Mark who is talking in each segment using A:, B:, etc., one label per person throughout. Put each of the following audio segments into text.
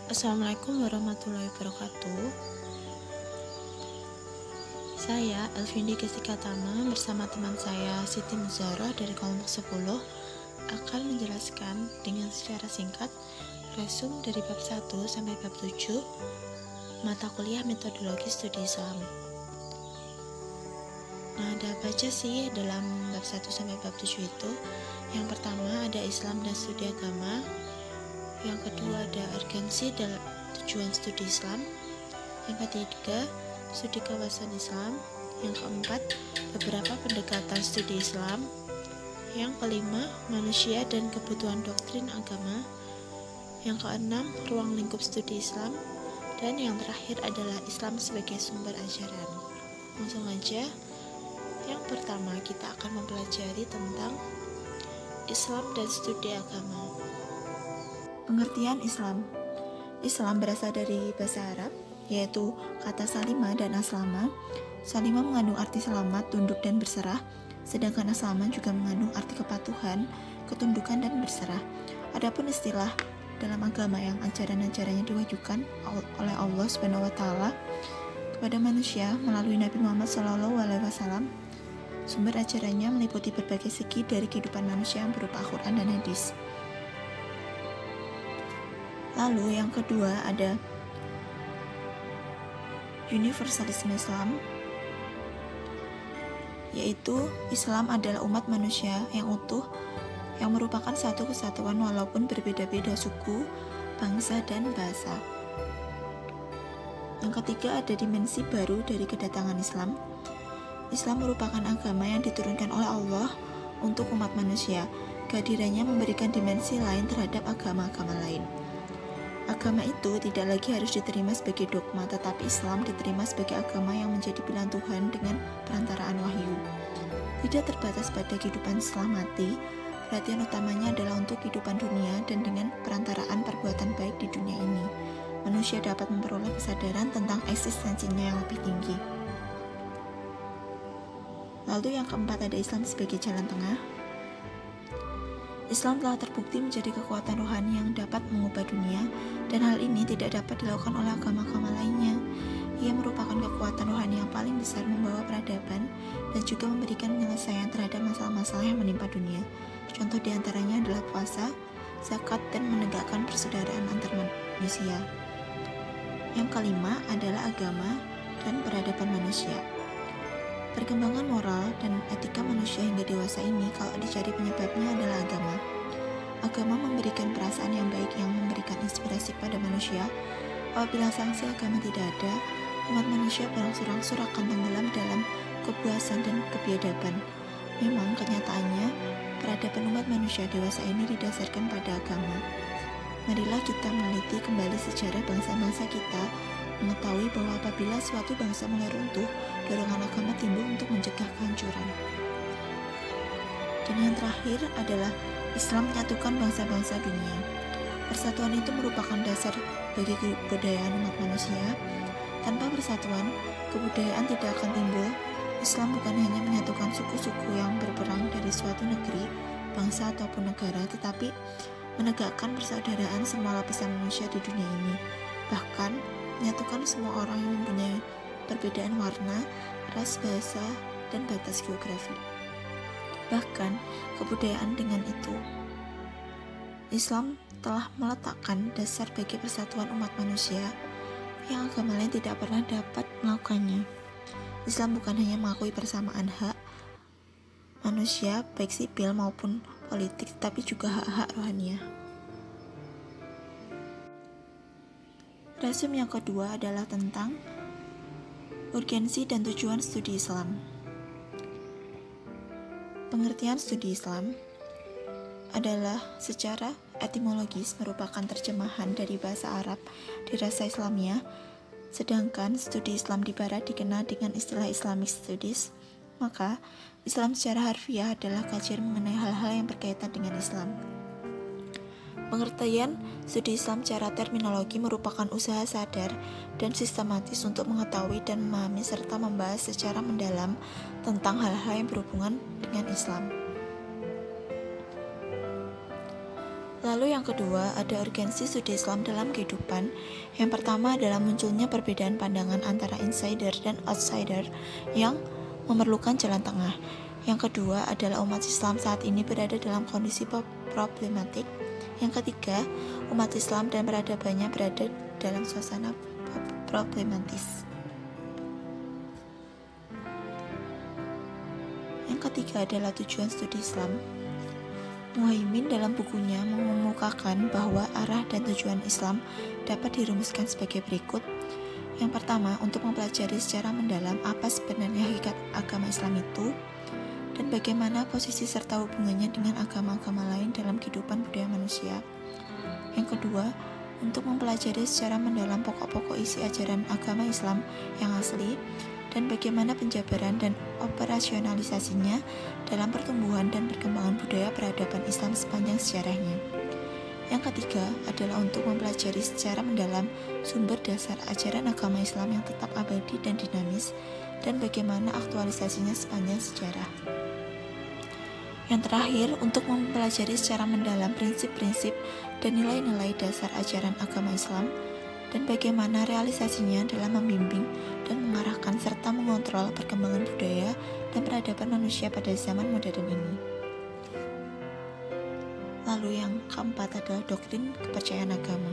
A: Assalamualaikum warahmatullahi wabarakatuh. Saya Elvindi Gesikatama bersama teman saya Siti Muzara dari kelompok 10 akan menjelaskan dengan secara singkat resum dari bab 1 sampai bab 7 mata kuliah metodologi studi Islam. Nah, ada apa aja sih dalam bab 1 sampai bab 7 itu? Yang pertama ada Islam dan studi agama. Yang kedua ada urgensi dalam tujuan studi Islam. Yang ketiga, studi kawasan Islam. Yang keempat, beberapa pendekatan studi Islam. Yang kelima, manusia dan kebutuhan doktrin agama. Yang keenam, ruang lingkup studi Islam. Dan yang terakhir adalah Islam sebagai sumber ajaran. Langsung aja. Yang pertama, kita akan mempelajari tentang Islam dan studi agama. Pengertian Islam. Islam berasal dari bahasa Arab, yaitu kata salima dan aslama. Salima mengandung arti selamat, tunduk, dan berserah, sedangkan aslama juga mengandung arti kepatuhan, ketundukan, dan berserah. Adapun istilah dalam agama yang ajaran-ajarannya diwahyukan oleh Allah Subhanahu wa Ta'ala kepada manusia melalui Nabi Muhammad SAW. Sumber ajarannya meliputi berbagai segi dari kehidupan manusia yang berupa Al-Quran dan hadis. Lalu yang kedua ada universalisme Islam, yaitu Islam adalah umat manusia yang utuh yang merupakan satu kesatuan walaupun berbeda-beda suku, bangsa, dan bahasa. Yang ketiga ada dimensi baru dari kedatangan Islam. Islam merupakan agama yang diturunkan oleh Allah untuk umat manusia. Kehadirannya memberikan dimensi lain terhadap agama-agama lain. Agama itu tidak lagi harus diterima sebagai dogma, tetapi Islam diterima sebagai agama yang menjadi pilihan Tuhan dengan perantaraan wahyu. Tidak terbatas pada kehidupan setelah mati, perhatian utamanya adalah untuk kehidupan dunia, dan dengan perantaraan perbuatan baik di dunia ini, manusia dapat memperoleh kesadaran tentang eksistensinya yang lebih tinggi. Lalu yang keempat ada Islam sebagai jalan tengah. Islam telah terbukti menjadi kekuatan rohani yang dapat mengubah dunia, dan hal ini tidak dapat dilakukan oleh agama-agama lainnya. Ia merupakan kekuatan rohani yang paling besar membawa peradaban dan juga memberikan penyelesaian terhadap masalah-masalah yang menimpa dunia. Contoh diantaranya adalah puasa, zakat, dan menegakkan persaudaraan antar manusia. Yang kelima adalah agama dan peradaban manusia. Perkembangan moral dan etika manusia hingga dewasa ini kalau dicari penyebabnya adalah agama. Agama memberikan perasaan yang baik yang memberikan inspirasi pada manusia. Apabila sanksi agama tidak ada, umat manusia berangsur-angsur akan tenggelam dalam kepuasan dan kebiadaban. Memang kenyataannya, peradaban umat manusia dewasa ini didasarkan pada agama. Marilah kita meneliti kembali sejarah bangsa-bangsa kita, mengetahui bahwa apabila suatu bangsa mulai runtuh, dorongan agama timbul untuk mencegah kehancuran. Dan yang terakhir adalah Islam menyatukan bangsa-bangsa dunia. Persatuan itu merupakan dasar bagi kebudayaan umat manusia. Tanpa persatuan, kebudayaan tidak akan timbul. Islam bukan hanya menyatukan suku-suku yang berperang dari suatu negeri, bangsa, ataupun negara, tetapi menegakkan persaudaraan semua lapisan manusia di dunia ini. Bahkan, menyatukan semua orang yang mempunyai perbedaan warna, ras, bahasa, dan batas geografi. Bahkan, kebudayaan dengan itu, Islam telah meletakkan dasar bagi persatuan umat manusia yang agama lain tidak pernah dapat melakukannya. Islam bukan hanya mengakui persamaan hak manusia, baik sipil maupun politik, tapi juga hak-hak rohaniah. Resum yang kedua adalah tentang urgensi dan tujuan studi Islam. Pengertian studi Islam adalah secara etimologis merupakan terjemahan dari bahasa Arab dirasa Islamiyah, sedangkan studi Islam di Barat dikenal dengan istilah Islamic Studies. Maka, Islam secara harfiah adalah kajian mengenai hal-hal yang berkaitan dengan Islam. Pengertian studi Islam secara terminologi merupakan usaha sadar dan sistematis untuk mengetahui dan memahami serta membahas secara mendalam tentang hal-hal yang berhubungan dengan Islam. Lalu yang kedua, ada urgensi studi Islam dalam kehidupan. Yang pertama adalah munculnya perbedaan pandangan antara insider dan outsider yang memerlukan jalan tengah. Yang kedua adalah umat Islam saat ini berada dalam kondisi problematik. Yang ketiga, umat Islam dan peradabannya berada dalam suasana problematis. Yang ketiga adalah tujuan studi Islam. Muhaimin dalam bukunya mengemukakan bahwa arah dan tujuan Islam dapat dirumuskan sebagai berikut. Yang pertama, untuk mempelajari secara mendalam apa sebenarnya hakikat agama Islam itu, dan bagaimana posisi serta hubungannya dengan agama-agama lain dalam kehidupan budaya manusia. Yang kedua, untuk mempelajari secara mendalam pokok-pokok isi ajaran agama Islam yang asli, dan bagaimana penjabaran dan operasionalisasinya dalam pertumbuhan dan perkembangan budaya peradaban Islam sepanjang sejarahnya. Yang ketiga adalah untuk mempelajari secara mendalam sumber dasar ajaran agama Islam yang tetap abadi dan dinamis, dan bagaimana aktualisasinya sepanjang sejarah. Yang terakhir, untuk mempelajari secara mendalam prinsip-prinsip dan nilai-nilai dasar ajaran agama Islam, dan bagaimana realisasinya dalam membimbing dan mengarahkan serta mengontrol perkembangan budaya dan peradaban manusia pada zaman modern ini. Lalu yang keempat adalah doktrin kepercayaan agama.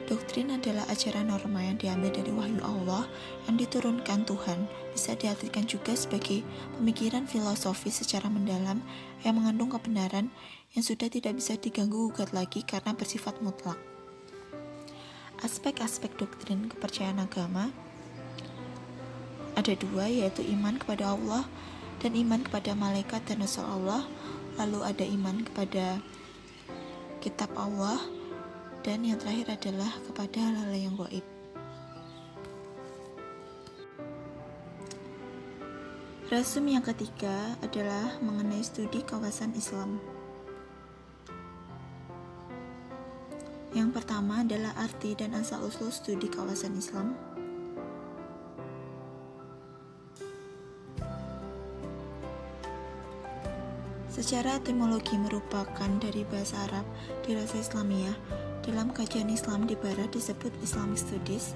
A: Doktrin adalah ajaran norma yang diambil dari wahyu Allah yang diturunkan Tuhan, bisa diartikan juga sebagai pemikiran filosofi secara mendalam yang mengandung kebenaran yang sudah tidak bisa diganggu-gugat lagi karena bersifat mutlak. Aspek-aspek doktrin kepercayaan agama ada dua, yaitu iman kepada Allah dan iman kepada malaikat dan rasul Allah. Lalu ada iman kepada kitab Allah, dan yang terakhir adalah kepada hal-hal yang gaib. Resum yang ketiga adalah mengenai studi kawasan Islam. Yang pertama adalah arti dan asal-usul studi kawasan Islam. Secara etimologi merupakan dari bahasa Arab dirasa Islamiyah. Dalam kajian Islam di Barat disebut Islamic Studies.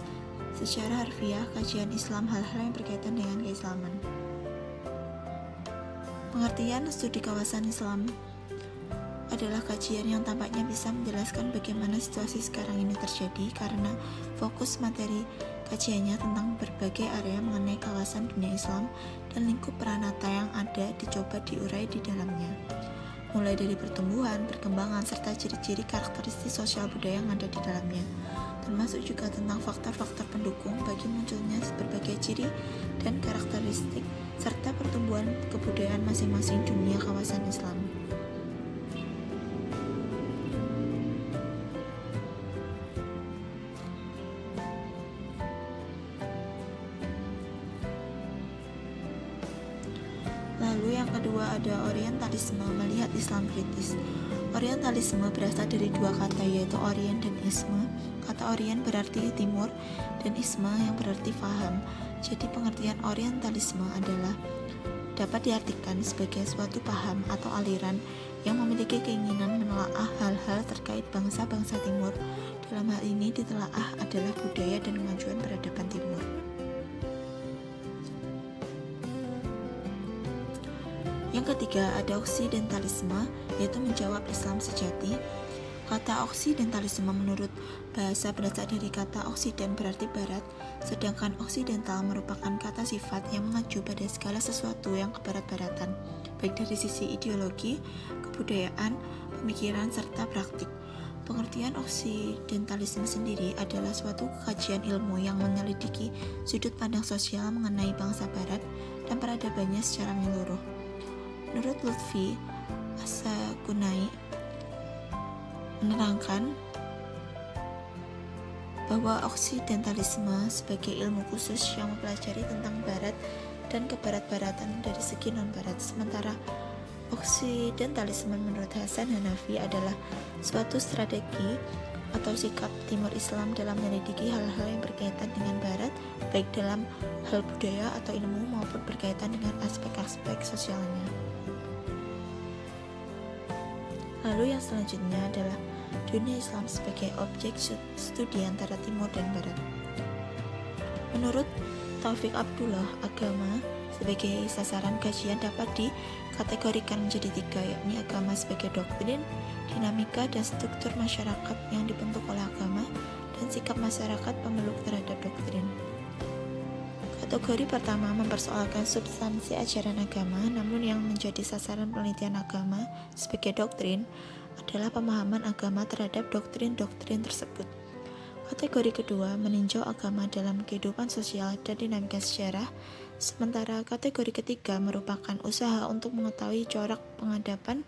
A: Secara harfiah, kajian Islam hal-hal yang berkaitan dengan keislaman. Pengertian studi kawasan Islam adalah kajian yang tampaknya bisa menjelaskan bagaimana situasi sekarang ini terjadi karena fokus materi kajiannya tentang berbagai area mengenai kawasan dunia Islam dan lingkup peranata yang ada dicoba diurai di dalamnya, mulai dari pertumbuhan, perkembangan, serta ciri-ciri karakteristik sosial budaya yang ada di dalamnya, termasuk juga tentang faktor-faktor pendukung bagi munculnya berbagai ciri dan karakteristik serta pertumbuhan kebudayaan masing-masing dunia kawasan Islam. Lalu yang kedua ada orientalisme, melihat Islam kritis. Orientalisme berasal dari dua kata, yaitu orient dan isme. Kata orient berarti timur dan isme yang berarti faham. Jadi pengertian orientalisme adalah dapat diartikan sebagai suatu paham atau aliran yang memiliki keinginan menelaah hal-hal terkait bangsa-bangsa timur. Dalam hal ini ditelaah adalah budaya dan kemajuan peradaban timur. Yang ketiga ada oksidentalisme, yaitu menjawab Islam sejati. Kata oksidentalisme menurut bahasa berasal dari kata oksiden berarti barat, sedangkan oksidental merupakan kata sifat yang mengacu pada segala sesuatu yang kebarat-baratan, baik dari sisi ideologi, kebudayaan, pemikiran, serta praktik. Pengertian oksidentalisme sendiri adalah suatu kajian ilmu yang menyelidiki sudut pandang sosial mengenai bangsa barat dan peradabannya secara menyeluruh. Menurut Lutfi Assagunai menerangkan bahwa oksidentalisme sebagai ilmu khusus yang mempelajari tentang barat dan kebarat-baratan dari segi non-barat, sementara oksidentalisme menurut Hasan Hanafi adalah suatu strategi atau sikap timur Islam dalam menyelidiki hal-hal yang berkaitan dengan barat, baik dalam hal budaya atau ilmu maupun berkaitan dengan aspek-aspek sosialnya. Lalu yang selanjutnya adalah dunia Islam sebagai objek studi antara Timur dan Barat. Menurut Taufik Abdullah, agama sebagai sasaran kajian dapat dikategorikan menjadi tiga, yakni agama sebagai doktrin, dinamika dan struktur masyarakat yang dibentuk oleh agama, dan sikap masyarakat pemeluk terhadap doktrin. Kategori pertama mempersoalkan substansi ajaran agama, namun yang menjadi sasaran penelitian agama sebagai doktrin adalah pemahaman agama terhadap doktrin-doktrin tersebut. Kategori kedua meninjau agama dalam kehidupan sosial dan dinamika sejarah, sementara kategori ketiga merupakan usaha untuk mengetahui corak penghadapan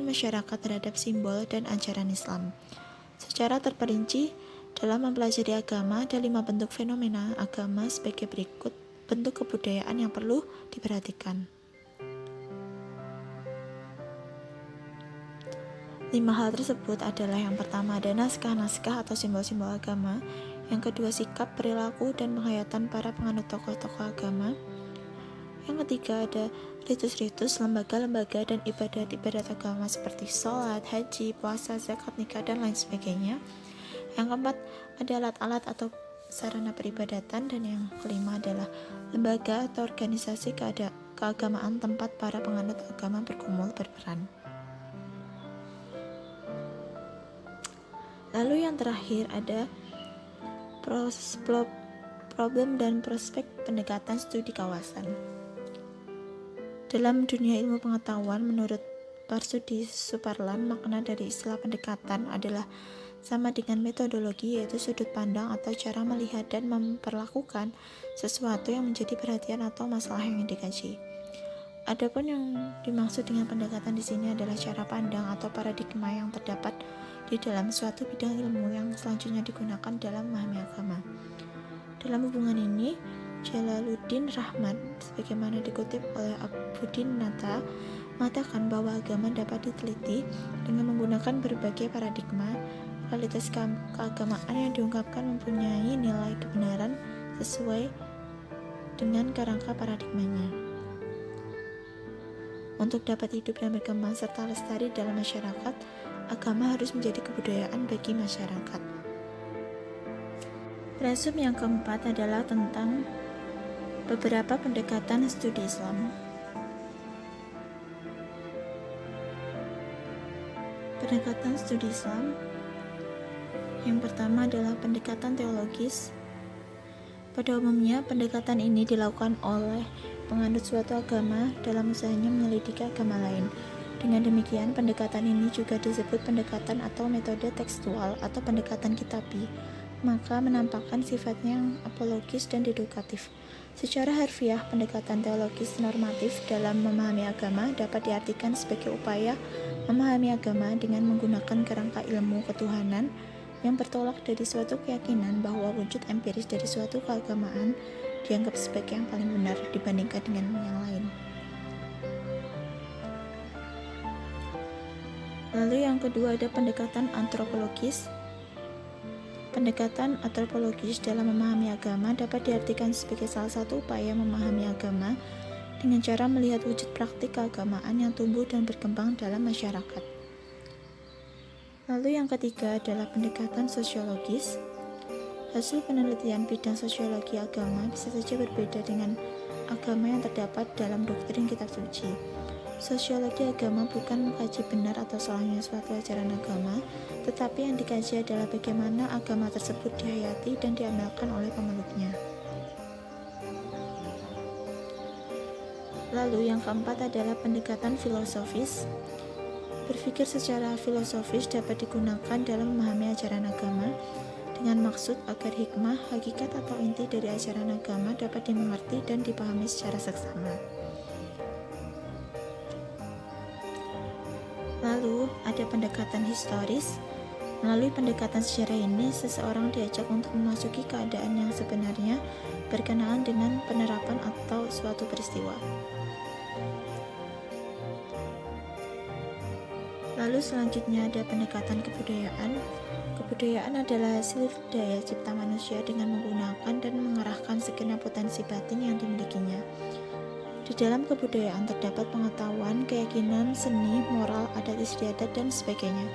A: masyarakat terhadap simbol dan ajaran Islam. Secara terperinci, dalam mempelajari agama ada 5 bentuk fenomena agama sebagai berikut bentuk kebudayaan yang perlu diperhatikan. 5 hal tersebut adalah: yang pertama ada naskah-naskah atau simbol-simbol agama, yang kedua sikap, perilaku, dan penghayatan para penganut tokoh-tokoh agama, yang ketiga ada ritus-ritus, lembaga-lembaga, dan ibadat-ibadat agama seperti sholat, haji, puasa, zakat, nikah, dan lain sebagainya, yang keempat ada alat-alat atau sarana peribadatan, dan yang kelima adalah lembaga atau organisasi keagamaan tempat para penganut agama berkumpul berperan. Lalu yang terakhir ada problem dan prospek pendekatan studi kawasan. Dalam dunia ilmu pengetahuan, menurut Parsudi Suparlan, makna dari istilah pendekatan adalah sama dengan metodologi, yaitu sudut pandang atau cara melihat dan memperlakukan sesuatu yang menjadi perhatian atau masalah yang dikaji. Adapun yang dimaksud dengan pendekatan di sini adalah cara pandang atau paradigma yang terdapat di dalam suatu bidang ilmu yang selanjutnya digunakan dalam memahami agama. Dalam hubungan ini, Jalaluddin Rahmat, sebagaimana dikutip oleh Abudin Nata, mengatakan bahwa agama dapat diteliti dengan menggunakan berbagai paradigma. Realitas keagamaan yang diungkapkan mempunyai nilai kebenaran sesuai dengan kerangka paradigmanya. Untuk dapat hidup dan berkembang serta lestari dalam masyarakat, agama harus menjadi kebudayaan bagi masyarakat. Resum yang keempat adalah tentang beberapa pendekatan studi Islam. Pendekatan studi Islam yang pertama adalah pendekatan teologis. Pada umumnya, pendekatan ini dilakukan oleh penganut suatu agama dalam usahanya menyelidiki agama lain. Dengan demikian, pendekatan ini juga disebut pendekatan atau metode tekstual atau pendekatan kitabi, maka menampakkan sifatnya yang apologis dan dedukatif. Secara harfiah, pendekatan teologis normatif dalam memahami agama dapat diartikan sebagai upaya memahami agama dengan menggunakan kerangka ilmu ketuhanan yang bertolak dari suatu keyakinan bahwa wujud empiris dari suatu keagamaan dianggap sebagai yang paling benar dibandingkan dengan yang lain. Lalu yang kedua ada pendekatan antropologis. Pendekatan antropologis dalam memahami agama dapat diartikan sebagai salah satu upaya memahami agama dengan cara melihat wujud praktik keagamaan yang tumbuh dan berkembang dalam masyarakat. Lalu yang ketiga adalah pendekatan sosiologis. Hasil penelitian bidang sosiologi agama bisa saja berbeda dengan agama yang terdapat dalam doktrin kitab suci. Sosiologi agama bukan mengkaji benar atau salahnya suatu ajaran agama, tetapi yang dikaji adalah bagaimana agama tersebut dihayati dan diamalkan oleh pemeluknya. Lalu yang keempat adalah pendekatan filosofis. Berpikir secara filosofis dapat digunakan dalam memahami ajaran agama dengan maksud agar hikmah, hakikat atau inti dari ajaran agama dapat dimengerti dan dipahami secara seksama. Lalu ada pendekatan historis. Melalui pendekatan sejarah ini, seseorang diajak untuk memasuki keadaan yang sebenarnya berkenaan dengan penerapan atau suatu peristiwa. Lalu selanjutnya ada pendekatan kebudayaan. Kebudayaan adalah hasil daya cipta manusia dengan menggunakan dan mengerahkan segenap potensi batin yang dimilikinya. Di dalam kebudayaan terdapat pengetahuan, keyakinan, seni, moral, adat istiadat, dan sebagainya.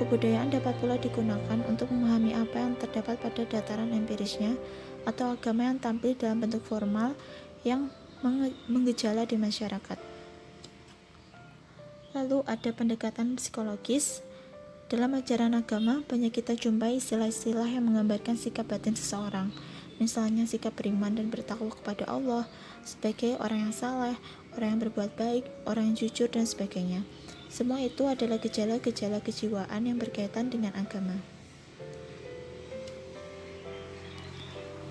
A: Kebudayaan dapat pula digunakan untuk memahami apa yang terdapat pada dataran empirisnya atau agama yang tampil dalam bentuk formal yang menggejala di masyarakat. Lalu ada pendekatan psikologis. Dalam ajaran agama, banyak kita jumpai istilah-istilah yang menggambarkan sikap batin seseorang. Misalnya sikap beriman dan bertakwa kepada Allah sebagai orang yang saleh, orang yang berbuat baik, orang yang jujur, dan sebagainya. Semua itu adalah gejala-gejala kejiwaan yang berkaitan dengan agama.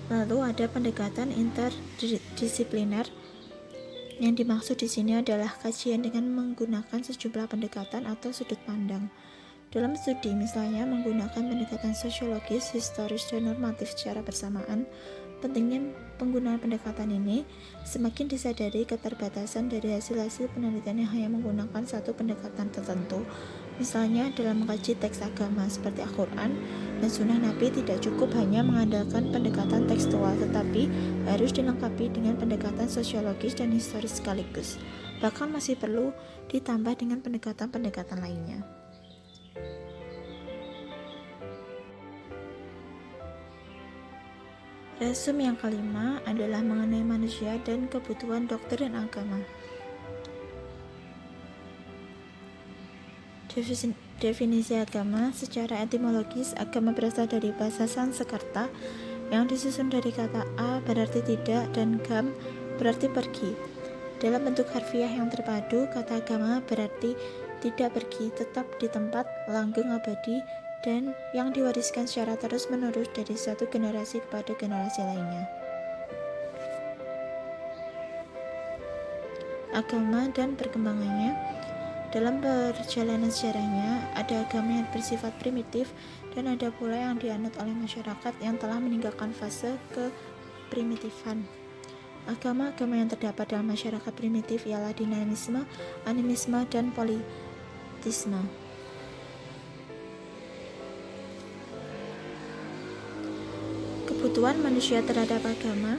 A: Lalu ada pendekatan interdisipliner. Yang dimaksud di sini adalah kajian dengan menggunakan sejumlah pendekatan atau sudut pandang. Dalam studi misalnya menggunakan pendekatan sosiologis, historis, dan normatif secara bersamaan. Pentingnya penggunaan pendekatan ini semakin disadari keterbatasan dari hasil-hasil penelitian yang hanya menggunakan satu pendekatan tertentu. Misalnya dalam mengkaji teks agama seperti Al-Quran dan Sunnah Nabi tidak cukup hanya mengandalkan pendekatan tekstual, tetapi harus dilengkapi dengan pendekatan sosiologis dan historis sekaligus. Bahkan masih perlu ditambah dengan pendekatan-pendekatan lainnya. Resum yang kelima adalah mengenai manusia dan kebutuhan doktrin agama. Definisi agama secara etimologis, agama berasal dari bahasa Sanskerta yang disusun dari kata a berarti tidak dan gam berarti pergi. Dalam bentuk harfiah yang terpadu, kata agama berarti tidak pergi, tetap di tempat, langgeng abadi, dan yang diwariskan secara terus-menerus dari satu generasi kepada generasi lainnya. Agama dan perkembangannya. Dalam perjalanan sejarahnya, ada agama yang bersifat primitif dan ada pula yang dianut oleh masyarakat yang telah meninggalkan fase keprimitifan. Agama-agama yang terdapat dalam masyarakat primitif ialah dinamisme, animisme, dan politisme. Kebutuhan manusia terhadap agama.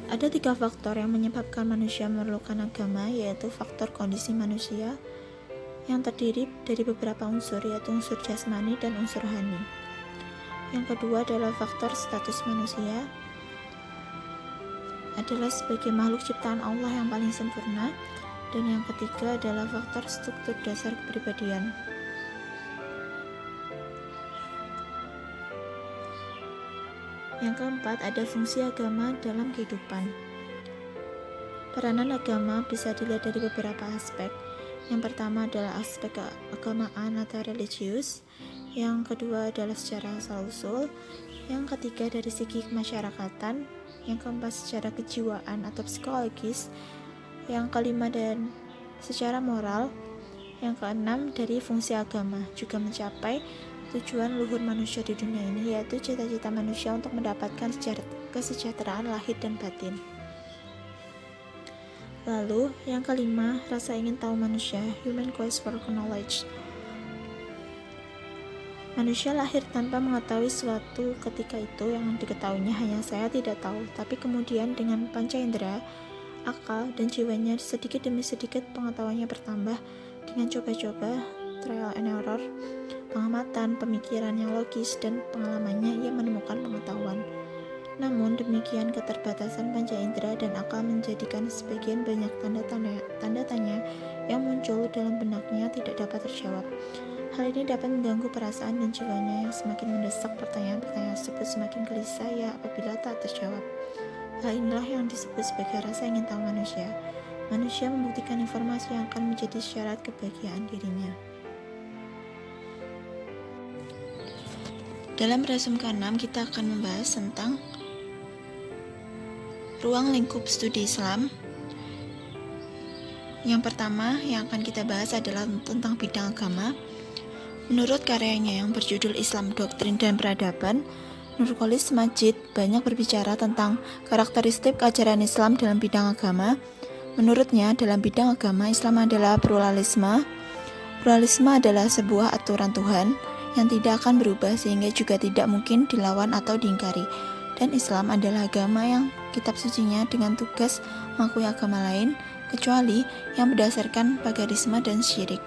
A: Ada 3 faktor yang menyebabkan manusia memerlukan agama, yaitu faktor kondisi manusia yang terdiri dari beberapa unsur, yaitu unsur jasmani dan unsur rohani. Yang kedua adalah faktor status manusia, adalah sebagai makhluk ciptaan Allah yang paling sempurna, dan yang ketiga adalah faktor struktur dasar kepribadian. Yang keempat, ada fungsi agama dalam kehidupan. Peranan agama bisa dilihat dari beberapa aspek. Yang pertama adalah aspek keagamaan atau religius. Yang kedua adalah secara asal-usul. Yang ketiga dari segi kemasyarakatan. Yang keempat secara kejiwaan atau psikologis. Yang kelima dan secara moral. Yang keenam dari fungsi agama, juga mencapai tujuan luhur manusia di dunia ini, yaitu cita-cita manusia untuk mendapatkan kesejahteraan lahir dan batin. Lalu, yang kelima, rasa ingin tahu manusia, human quest for knowledge. Manusia lahir tanpa mengetahui suatu, ketika itu yang diketahuinya hanya saya tidak tahu, tapi kemudian dengan panca indera, akal, dan jiwanya sedikit demi sedikit pengetahuannya bertambah dengan coba-coba, trial and error, pengamatan, pemikiran yang logis, dan pengalamannya ia menemukan pengetahuan. Namun demikian keterbatasan panca indera dan akal menjadikan sebagian banyak tanda tanya yang muncul dalam benaknya tidak dapat terjawab. Hal ini dapat mengganggu perasaan dan jiwanya yang semakin mendesak. Pertanyaan-pertanyaan tersebut semakin gelisah ya apabila tak terjawab. Hal inilah yang disebut sebagai rasa ingin tahu manusia. Manusia membuktikan informasi yang akan menjadi syarat kebahagiaan dirinya. Dalam resum ke-6 kita akan membahas tentang ruang lingkup studi Islam. Yang pertama yang akan kita bahas adalah tentang bidang agama. Menurut karyanya yang berjudul Islam Doktrin dan Peradaban, Nurcholish Madjid banyak berbicara tentang karakteristik ajaran Islam dalam bidang agama. Menurutnya, dalam bidang agama, Islam adalah pluralisme. Pluralisme adalah sebuah aturan Tuhan yang tidak akan berubah sehingga juga tidak mungkin dilawan atau diingkari. Dan Islam adalah agama yang kitab sucinya dengan tugas mengakui agama lain, kecuali yang berdasarkan paganisme dan syirik.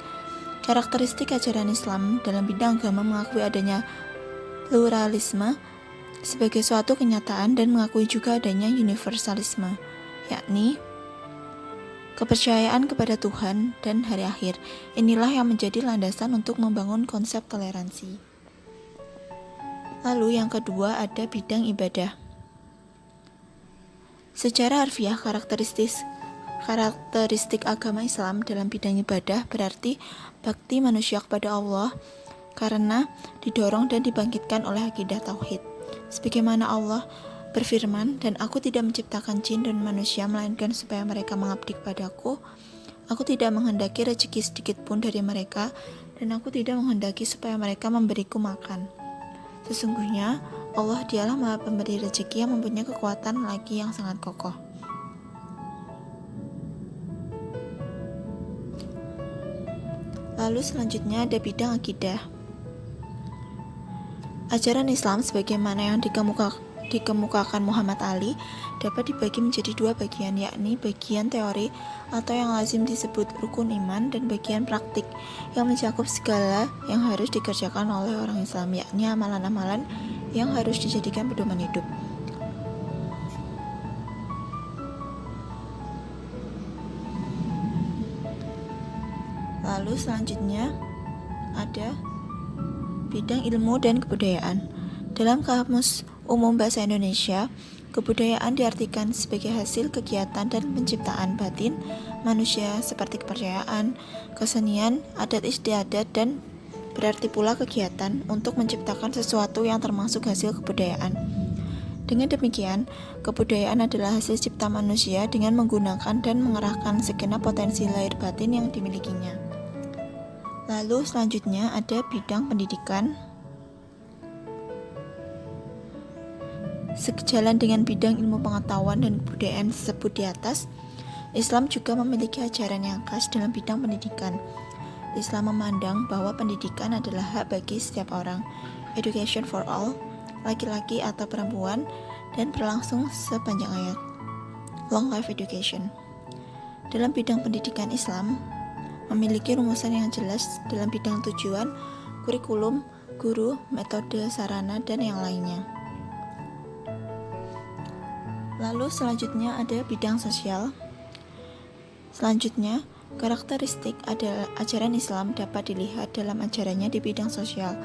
A: Karakteristik ajaran Islam dalam bidang agama mengakui adanya pluralisme sebagai suatu kenyataan dan mengakui juga adanya universalisme, yakni kepercayaan kepada Tuhan dan hari akhir. Inilah yang menjadi landasan untuk membangun konsep toleransi. Lalu yang kedua ada bidang ibadah. Secara harfiah, karakteristik agama Islam dalam bidang ibadah berarti bakti manusia kepada Allah karena didorong dan dibangkitkan oleh akidah tauhid. Sebagaimana Allah berfirman, "Dan aku tidak menciptakan jin dan manusia melainkan supaya mereka mengabdi kepadaku. Aku tidak menghendaki rezeki sedikit pun dari mereka, dan aku tidak menghendaki supaya mereka memberiku makan. Sesungguhnya Allah dialah Maha Pemberi rezeki yang mempunyai kekuatan lagi yang sangat kokoh." Lalu selanjutnya ada bidang akidah. Ajaran Islam sebagaimana yang dikemukakan Muhammad Ali dapat dibagi menjadi dua bagian, yakni bagian teori atau yang lazim disebut rukun iman dan bagian praktik yang mencakup segala yang harus dikerjakan oleh orang Islam, yakni amalan-amalan yang harus dijadikan pedoman hidup. Lalu selanjutnya ada bidang ilmu dan kebudayaan. Dalam Kamus Umum Bahasa Indonesia, kebudayaan diartikan sebagai hasil kegiatan dan penciptaan batin manusia seperti kepercayaan, kesenian, adat istiadat, dan berarti pula kegiatan untuk menciptakan sesuatu yang termasuk hasil kebudayaan. Dengan demikian, kebudayaan adalah hasil cipta manusia dengan menggunakan dan mengerahkan segenap potensi lahir batin yang dimilikinya. Lalu selanjutnya ada bidang pendidikan. Sejalan dengan bidang ilmu pengetahuan dan kebudayaan tersebut di atas, Islam juga memiliki ajaran yang khas dalam bidang pendidikan. Islam memandang bahwa pendidikan adalah hak bagi setiap orang, education for all, laki-laki atau perempuan, dan berlangsung sepanjang hayat, long life education. Dalam bidang pendidikan, Islam memiliki rumusan yang jelas dalam bidang tujuan, kurikulum, guru, metode, sarana, dan yang lainnya. Lalu selanjutnya ada bidang sosial. Selanjutnya, karakteristik adalah ajaran Islam dapat dilihat dalam ajarannya di bidang sosial.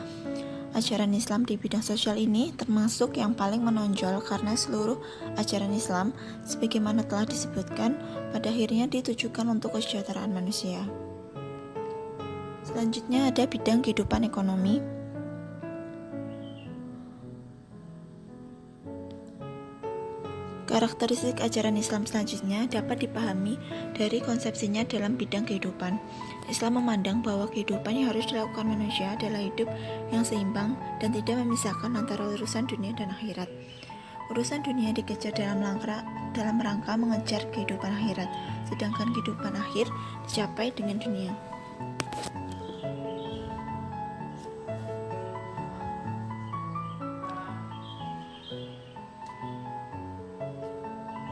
A: Ajaran Islam di bidang sosial ini termasuk yang paling menonjol karena seluruh ajaran Islam, sebagaimana telah disebutkan, pada akhirnya ditujukan untuk kesejahteraan manusia. Selanjutnya ada bidang kehidupan ekonomi. Karakteristik ajaran Islam selanjutnya dapat dipahami dari konsepsinya dalam bidang kehidupan. Islam memandang bahwa kehidupan yang harus dilakukan manusia adalah hidup yang seimbang dan tidak memisahkan antara urusan dunia dan akhirat. Urusan dunia dikejar dalam rangka mengejar kehidupan akhirat, sedangkan kehidupan akhir dicapai dengan dunia.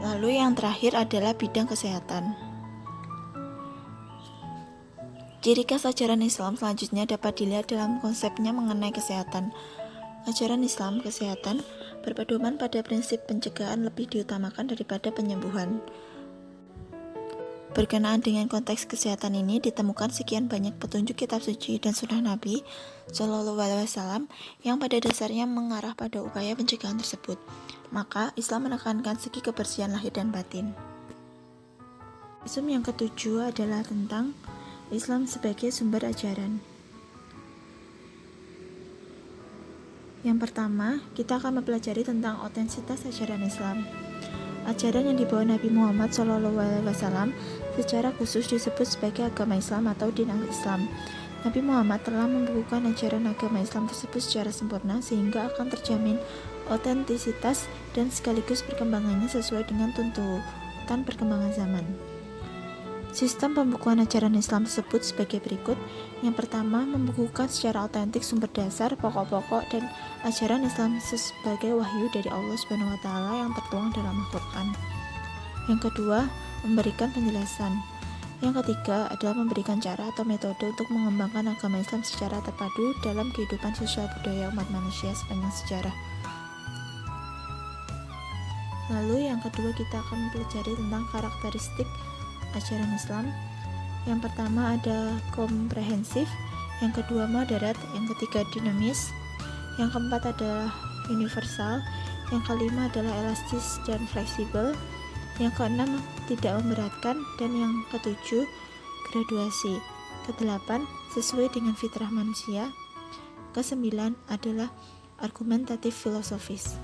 A: Lalu yang terakhir adalah bidang kesehatan. Ciri khas ajaran Islam selanjutnya dapat dilihat dalam konsepnya mengenai kesehatan. Ajaran Islam kesehatan berpedoman pada prinsip pencegahan lebih diutamakan daripada penyembuhan. Berkenaan dengan konteks kesehatan ini ditemukan sekian banyak petunjuk kitab suci dan sunnah Nabi Shallallahu Alaihi Wasallam yang pada dasarnya mengarah pada upaya pencegahan tersebut. Maka Islam menekankan segi kebersihan lahir dan batin. Isu yang ketujuh adalah tentang Islam sebagai sumber ajaran. Yang pertama, kita akan mempelajari tentang otentitas ajaran Islam. Ajaran yang dibawa Nabi Muhammad SAW secara khusus disebut sebagai agama Islam atau din Islam. Nabi Muhammad telah membukukan ajaran agama Islam tersebut secara sempurna sehingga akan terjamin otentisitas dan sekaligus perkembangannya sesuai dengan tuntutan perkembangan zaman. Sistem pembukuan ajaran Islam tersebut sebagai berikut. Yang pertama, membukukan secara otentik sumber dasar, pokok-pokok, dan ajaran Islam sebagai wahyu dari Allah Subhanahu wa Ta'ala yang tertuang dalam Al-Quran. Yang kedua, memberikan penjelasan. Yang ketiga adalah memberikan cara atau metode untuk mengembangkan agama Islam secara terpadu dalam kehidupan sosial budaya umat manusia sepanjang sejarah. Lalu yang kedua kita akan mempelajari tentang karakteristik ajaran Islam. Yang pertama ada komprehensif, yang kedua moderat, yang ketiga dinamis, yang keempat adalah universal, yang kelima adalah elastis dan fleksibel, yang keenam tidak memberatkan, dan yang ketujuh graduasi, kedelapan sesuai dengan fitrah manusia, kesembilan adalah argumentatif filosofis.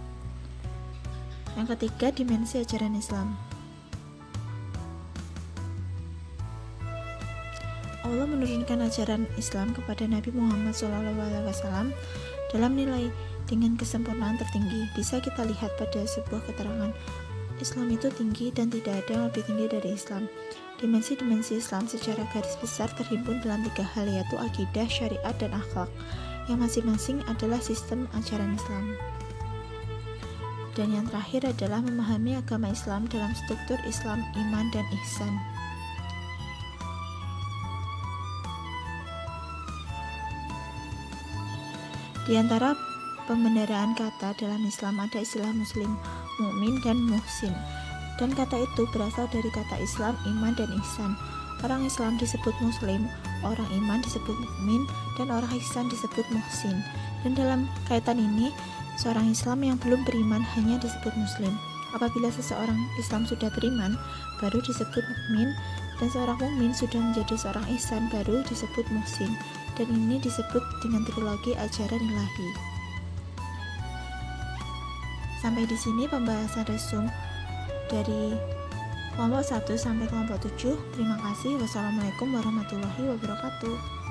A: Yang ketiga, dimensi ajaran Islam. Allah menurunkan ajaran Islam kepada Nabi Muhammad SAW dalam nilai dengan kesempurnaan tertinggi. Bisa kita lihat pada sebuah keterangan, Islam itu tinggi dan tidak ada yang lebih tinggi dari Islam. Dimensi-dimensi Islam secara garis besar terhimpun dalam 3 hal, yaitu akidah, syariat, dan akhlak, yang masing-masing adalah sistem ajaran Islam. Dan yang terakhir adalah memahami agama Islam dalam struktur Islam, iman, dan ihsan. Di antara pembendaraan kata dalam Islam ada istilah muslim, mukmin, dan muhsin. Dan kata itu berasal dari kata Islam, iman, dan ihsan. Orang Islam disebut muslim, orang iman disebut mukmin, dan orang ihsan disebut muhsin. Dan dalam kaitan ini, seorang Islam yang belum beriman hanya disebut muslim. Apabila seseorang Islam sudah beriman, baru disebut mukmin, dan seorang mukmin sudah menjadi seorang ihsan, baru disebut muhsin. Dan ini disebut dengan trilogi ajaran ilahi. Sampai di sini pembahasan resum dari kelompok 1 sampai kelompok 7. Terima kasih. Wassalamualaikum warahmatullahi wabarakatuh.